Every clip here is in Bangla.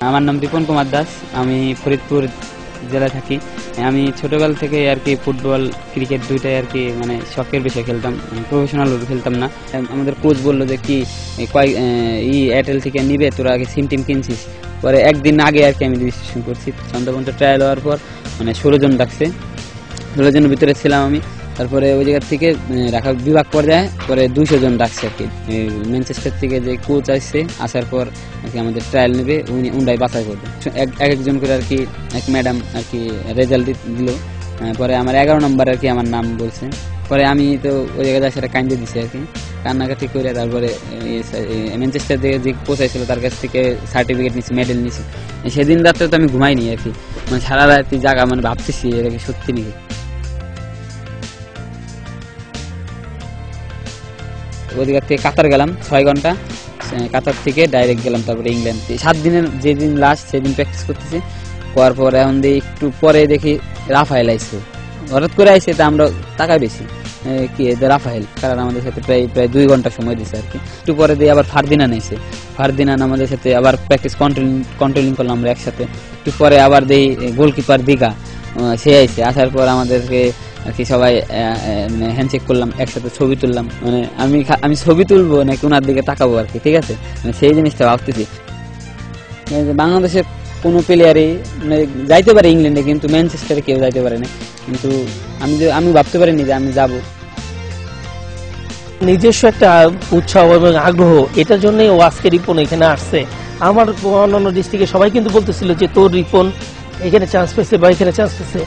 আমার নাম রিপন কুমার দাস, আমি ফরিদপুর জেলায় থাকি। আমি ছোটবেলা থেকে আর কি ফুটবল ক্রিকেট দুইটাই আর কি মানে শখের বিষয়ে খেলতাম, প্রফেশনাল খেলতাম না। আমাদের কোচ বললো যে কি এয়ারটেল থেকে নিবে, তোরা আগে সিম টিম কিনছিস। পরে একদিন আগে আর কি আমি রেজিস্ট্রেশন করছি। চন্দ্রপন্থ ট্রায়াল হওয়ার পর মানে 16 জন ডাকছে, 16 জনের ভিতরে ছিলাম আমি। তারপরে ওই জায়গার থেকে রাখা বিভাগ পর্যায়ে পরে 200 জন ডাকছে আর কি। ম্যানচেস্টার থেকে যে কোচ আসছে, আসার পর আর কি আমাদের ট্রায়াল নেবে, উন্ডাই বাছাই করবে। একজন করে আর কি এক ম্যাডাম আর কি রেজাল্ট দিল। পরে আমার 11 নম্বর আর কি আমার নাম বলছে। পরে আমি তো ওই জায়গায় সেটা কাইন্ডে দিছি আর কি, কান্নাকাটি করে। তারপরে ম্যানচেস্টার থেকে যে কোচ আসছিল তার কাছ থেকে সার্টিফিকেট নিচ্ছি, মেডেল নিচ্ছি। সেদিন রাত্রে তো আমি ঘুমাইনি আর কি, মানে সারা রাত্রি জায়গা মানে ভাবতেছি এটা কি সত্যি নাকি। ওদিকে থেকে কাতার গেলাম 6 ঘন্টা, কাতার থেকে ডাইরেক্ট গেলাম তারপরে ইংল্যান্ড। 7 দিনের যেদিন লাস্ট সেদিন প্র্যাকটিস করতেছি। করার পর এখন একটু পরে দেখি রাফায়েল আইছে, হঠাৎ করে আইসে। তা আমরা টাকায় বেশি কি রাফায়েল, কারণ আমাদের সাথে প্রায় 2 ঘন্টা সময় দিচ্ছে আর কি। একটু পরে দিয়ে আবার ফারদিনান আইসে, ফারদিনান আমাদের সাথে আবার প্র্যাকটিস কন্ট্রোলিং করলাম আমরা একসাথে। একটু পরে আবার দেই গোলকিপার দিঘা, সে আইসে। আসার পর আমাদেরকে আর কি সবাই হ্যান্ডশেক করলাম, একসাথে ছবি তুললাম। মানে আমি ছবি তুলবো নাকি ওনার দিকে তাকাবো আর কি, ঠিক আছে, মানে সেই জিনিসটা ভাবতেছি। বাংলাদেশের কোনো প্লেয়ারই মানে যাইতে পারে ইংল্যান্ডে, কিন্তু ম্যানচেস্টারে কেউ যাইতে পারে না। কিন্তু আমি ভাবতে পারিনি যে আমি যাব। নিজস্ব একটা উৎসাহ এবং আগ্রহ, এটার জন্যই ও আজকে রিপন এখানে আসছে। আমার অন্যান্য ডিস্ট্রিক্টে সবাই কিন্তু বলতেছিল যে তোর রিপন এখানে চান্স পেয়েছে বা এখানে চান্স পেয়েছে।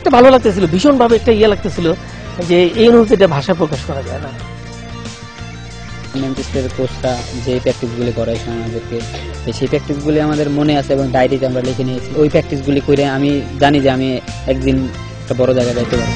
এটা ভালো লাগতেছিল, ভীষণভাবে একটা লাগতেছিল যে এই অনুভূতিটা ভাষা প্রকাশ করা যায় না। ম্যানচেস্টারের কোচটা যে প্র্যাকটিসগুলি করাইছে আমাদেরকে, সেই প্র্যাকটিসগুলি আমাদের মনে আছে এবং ডায়েরিতে আমরা লিখে নিয়েছি। ওই প্র্যাকটিসগুলি করে আমি জানি যে আমি একদিন একটা বড় জায়গায় যাইতে পারি।